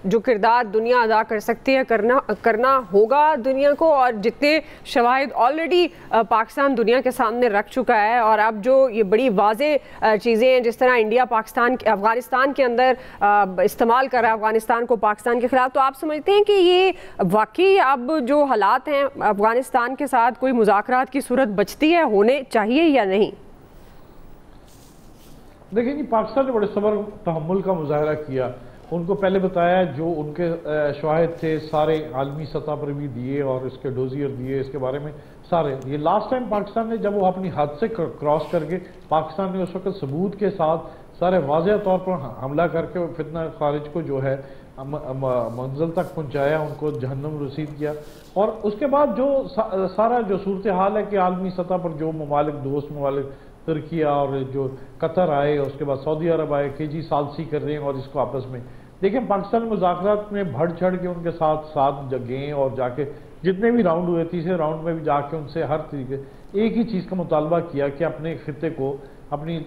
जो किरदार दुनिया अदा कर सकती है करना होगा दुनिया को, और जितने शवाहिद ऑलरेडी पाकिस्तान दुनिया के सामने रख चुका है, और अब जो ये बड़ी वाज़े चीज़ें हैं जिस तरह इंडिया अफ़गानिस्तान के अंदर इस्तेमाल कर रहा है अफ़गानिस्तान को पाकिस्तान के ख़िलाफ़, तो आप समझते हैं कि ये वाकई अब जो हालात हैं अफ़गानिस्तान के साथ कोई मुज़ाकरात की सूरत बचती है, होने चाहिए या नहीं? देखिए जी, पाकिस्तान ने बड़े सब्र तहम्मुल का मुजाहरा किया। उनको पहले बताया, जो उनके शवाहिद थे सारे आलमी सतह पर भी दिए और इसके डोजियर दिए, इसके बारे में सारे। ये लास्ट टाइम पाकिस्तान ने जब वो अपनी हद से क्रॉस करके, पाकिस्तान ने उस वक्त सबूत के साथ सारे वाज़ेह तौर पर हमला करके फितना खारिज को जो है मंजिल तक पहुंचाया, उनको जहन्नम रसीद किया। और उसके बाद जो सारा जो सूरत हाल है कि आलमी सतह पर जो ममालिक, दोस्त ममालिक तुर्किया और जो कतर आए, उसके बाद सऊदी अरब आए, KG सालसी कर रहे हैं और इसको आपस में देखें। पाकिस्तान मुज़ाकरात में बढ़ चढ़ के उनके साथ गए और जाके जितने भी राउंड हुए, तीसरे राउंड में भी जाके उनसे हर तरीके एक ही चीज़ का मुतालबा किया कि अपने खिते को, अपनी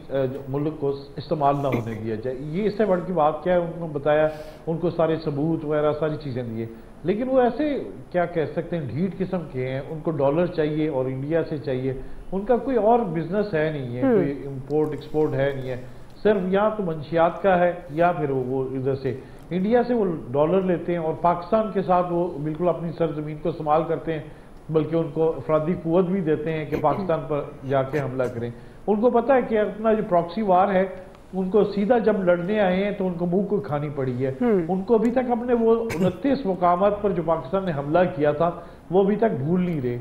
मुल्क को इस्तेमाल ना होने दिया जाए। ये इससे बढ़ की बात क्या है? उनको बताया, उनको सारे सबूत वगैरह सारी चीज़ें दिए, लेकिन वो ऐसे क्या कह सकते हैं, ढीठ किस्म के हैं। उनको डॉलर चाहिए और इंडिया से चाहिए, उनका कोई और बिजनेस है नहीं है, कोई इम्पोर्ट एक्सपोर्ट है नहीं है, सिर्फ या तो मंशियात का है या फिर वो इधर से इंडिया से वो डॉलर लेते हैं और पाकिस्तान के साथ वो बिल्कुल अपनी सरजमीन को इस्तेमाल करते हैं, बल्कि उनको अफरादी कुव्वत भी देते हैं कि पाकिस्तान पर जाके हमला करें। उनको पता है कि अपना जो प्रॉक्सी वार है, उनको सीधा जब लड़ने आए हैं तो उनको मुंह को खानी पड़ी है। उनको अभी तक अपने वो 29 मुकामात पर जो पाकिस्तान ने हमला किया था वो अभी तक भूल नहीं रहे,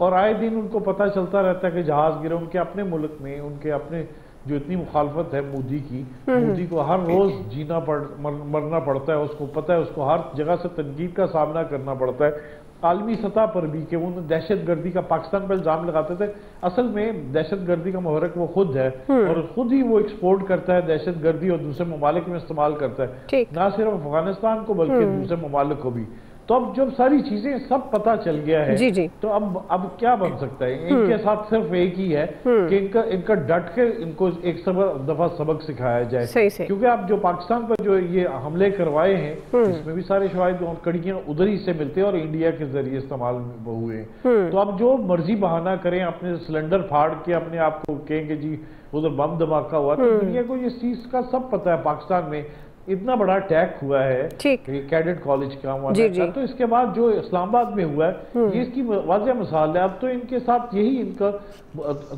और आए दिन उनको पता चलता रहता है कि जहाज गिरे उनके अपने मुल्क में। उनके अपने जो इतनी मुखालफत है मोदी की, मोदी को हर रोज मरना पड़ता है, उसको पता है, उसको हर जगह से तनकीद का सामना करना पड़ता है आलमी सतह पर भी, कि वो दहशत गर्दी का पाकिस्तान पर इल्जाम लगाते थे। असल में दहशत गर्दी का मुहर्रिक वो खुद है और खुद ही वो एक्सपोर्ट करता है दहशत गर्दी और दूसरे ममालिक में इस्तेमाल करता है, ना सिर्फ अफगानिस्तान को बल्कि दूसरे ममालिक को भी। तो अब जब सारी चीजें सब पता चल गया है, जी जी। तो अब क्या बन सकता है? इनके साथ सिर्फ एक ही है कि इनका डट के इनको एक दफा सबक सिखाया जाए। सही। क्योंकि अब जो पाकिस्तान पर जो ये हमले करवाए हैं, इसमें भी सारे शवाहिद और कड़ियां उधर ही से मिलते हैं और इंडिया के जरिए इस्तेमाल हुए। तो अब जो मर्जी बहाना करें, अपने सिलेंडर फाड़ के अपने आप को कहेंगे जी उधर बम धमाका हुआ, तो दुनिया को इस चीज का सब पता है। पाकिस्तान में इतना बड़ा अटैक हुआ है कैडेट कॉलेज का वहाँ, तो इसके बाद जो इस्लामाबाद में हुआ है ये इसकी वाज़ेह मिसाल है। अब तो इनके साथ यही इनका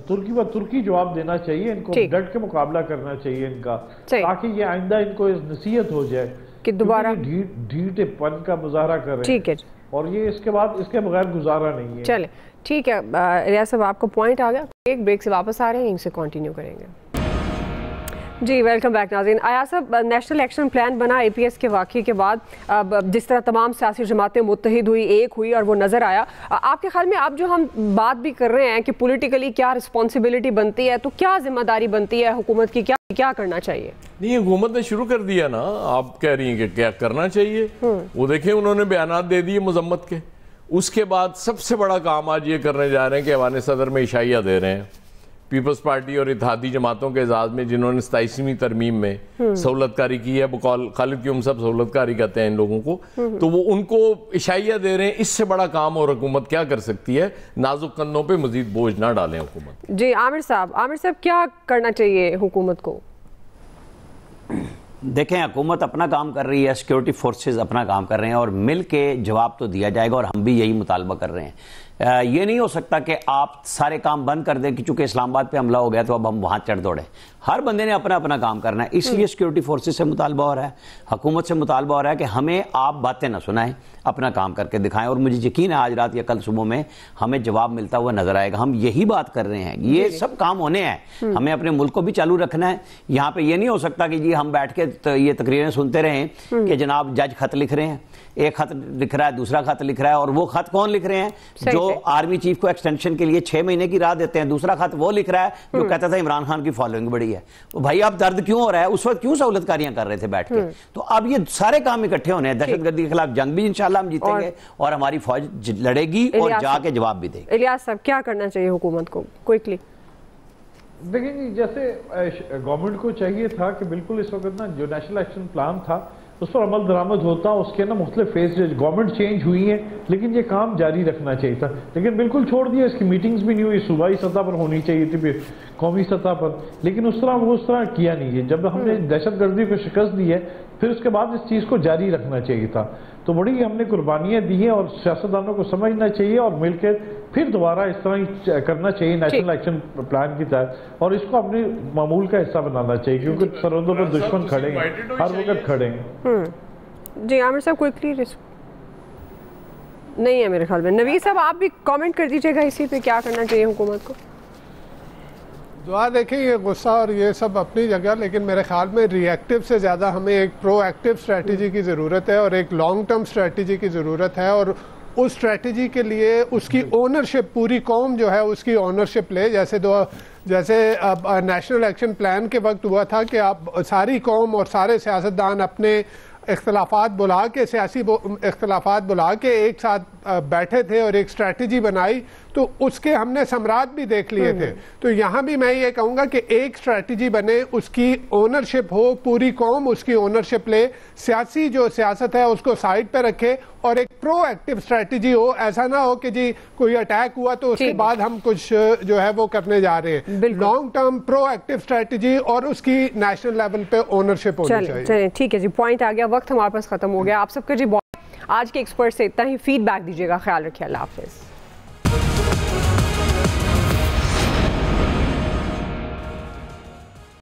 तुर्की जवाब देना चाहिए, इनको डट के मुकाबला करना चाहिए इनका, ताकि ये आइंदा इनको नसीहत हो जाए कि दोबारा ढीठेपन का मुजाहरा कर रहे हैं, और ये इसके बाद इसके बगैर गुजारा नहीं है। चले ठीक है रियाज साहब, आपको पॉइंट आ गया। एक ब्रेक से वापस आ रहे हैं, इनसे कंटिन्यू करेंगे। जी वेलकम बैक नाज़रीन। आया साहब, नेशनल एक्शन प्लान बना APS के वाक़े के बाद, जिस तरह तमाम सियासी जमातें मुत्तहिद हुई, एक हुई और वो नज़र आया, आपके ख्याल में अब जो हम बात भी कर रहे हैं कि पॉलिटिकली क्या रिस्पॉन्सिबिलिटी बनती है, तो क्या जिम्मेदारी बनती है हुकूमत की, क्या करना चाहिए? नहीं, हुकूमत ने शुरू कर दिया ना, आप कह रही हैं कि क्या करना चाहिए। वो देखें, उन्होंने बयानात दे दिए मजम्मत के। उसके बाद सबसे बड़ा काम आज ये करने जा रहे हैं कि ऐवान सदर में इशाइया दे रहे हैं पीपल्स पार्टी और इत्तेहादी जमातों के एजाज में, जिन्होंने 27वीं तरमीम में सहूलतकारी की है। बकौल खालिद की सब सहूलतकारी कहते हैं इन लोगों को, तो वो उनको इशाइया दे रहे हैं। इससे बड़ा काम और हुकूमत क्या कर सकती है? नाजुक कंधों पे मजीद बोझ ना डालें हुकूमत। जी आमिर साहब क्या करना चाहिए हुकूमत को? देखें, हुकूमत अपना काम कर रही है, सिक्योरिटी फोर्सेस अपना काम कर रहे हैं, और मिल के जवाब तो दिया जाएगा, और हम भी यही मुतालबा कर रहे हैं। ये नहीं हो सकता कि आप सारे काम बंद कर दें कि चूंकि इस्लामाबाद पे हमला हो गया तो अब हम वहां चढ़ दौड़े। हर बंदे ने अपना अपना काम करना है, इसलिए सिक्योरिटी फोर्सेस से मुतालबा हो रहा है, हुकूमत से मुतालबा हो रहा है कि हमें आप बातें ना सुनाएं, अपना काम करके दिखाएं। और मुझे यकीन है आज रात या कल सुबह में हमें जवाब मिलता हुआ नजर आएगा। हम यही बात कर रहे हैं, ये सब काम होने हैं, हमें अपने मुल्क को भी चालू रखना है। यहाँ पे ये नहीं हो सकता कि जी हम बैठ के ये तकरीरें सुनते रहें कि जनाब जज खत लिख रहे हैं, एक खत लिख रहा है, दूसरा खत लिख रहा है, और वो खत कौन लिख रहे हैं? जो आर्मी चीफ को एक्सटेंशन के लिए 6 महीने की राह देते हैं। दूसरा खत वो लिख रहा है जो कहता था इमरान खान की फॉलोइंग बड़ी है। तो भाई आप दर्द क्यों हो रहा है? उस वक्त क्यों सहूलतकारियां कर रहे थे बैठ के? तो अब ये सारे काम इकट्ठे होने हैं। दहशतगर्दी के खिलाफ जंग भी इंशाल्लाह हम जीतेंगे और हमारी फौज लड़ेगी और जाके जवाब भी देगी। इलियास साहब, क्या करना चाहिए हुकूमत को क्विकली? देखिए, जैसे गवर्नमेंट को चाहिए था कि बिल्कुल इस वक्त ना जो नेशनल एक्शन प्लान था उस पर अमल दरामद होता, उसके ना मुख्तलिफ फेज, गवर्नमेंट चेंज हुई है लेकिन ये काम जारी रखना चाहिए था, लेकिन बिल्कुल छोड़ दिया। इसकी मीटिंग्स भी नहीं हुई, सूबाई सतह पर होनी चाहिए थी, कौमी सतह पर, लेकिन उस तरह किया नहीं है। जब हमने दहशतगर्दी को शिकस्त दी है फिर उसके बाद इस चीज़ को जारी रखना चाहिए था। तो बड़ी हमने कुर्बानियां दी हैं और सियासतदानों को समझना चाहिए और मिलकर फिर दोबारा इस तरह ही करना चाहिए नेशनल एक्शन प्लान की तहत, और इसको अपने मामूल का हिस्सा बनाना चाहिए, क्योंकि सरहदों पर दुश्मन खड़े हैं, हर वक्त खड़े हैं। जी आमिर साहब क्विकली नहीं है मेरे ख्याल में। नवीद साहब आप भी कमेंट कर दीजिएगा इसी पे, क्या करना चाहिए हुकूमत को। दुआ देखें, ये गुस्सा और ये सब अपनी जगह, लेकिन मेरे ख्याल में रिएक्टिव से ज़्यादा हमें एक प्रोएक्टिव स्ट्रेटजी की ज़रूरत है और एक लॉन्ग टर्म स्ट्रेटजी की ज़रूरत है, और उस स्ट्रेटजी के लिए उसकी ओनरशिप, पूरी कौम जो है उसकी ओनरशिप ले। जैसे अब नेशनल एक्शन प्लान के वक्त हुआ था कि आप सारी कौम और सारे सियासतदान अपने इख्तलाफात बुला के, सियासी इख्तलाफात बुला के एक साथ बैठे थे और एक स्ट्रेटजी बनाई, तो उसके हमने समरात भी देख लिए थे। तो यहाँ भी मैं ये कहूँगा कि एक स्ट्रेटजी बने, उसकी ओनरशिप हो, पूरी कौम उसकी ओनरशिप ले, सियासी जो सियासत है उसको साइड पे रखे और एक प्रोएक्टिव स्ट्रेटजी हो। ऐसा ना हो कि जी कोई अटैक हुआ तो उसके बाद हम कुछ जो है वो करने जा रहे हैं। लॉन्ग टर्म प्रोएक्टिव स्ट्रेटजी और उसकी नेशनल लेवल पे ओनरशिप होनी चाहिए। चलिए ठीक है जी, पॉइंट आ गया, वक्त हमारे पास खत्म हो गया। आप सबका जी आज के एक्सपर्ट से इतना ही, फीडबैक दीजिएगा, ख्याल रखिए, अल्लाह हाफिज़।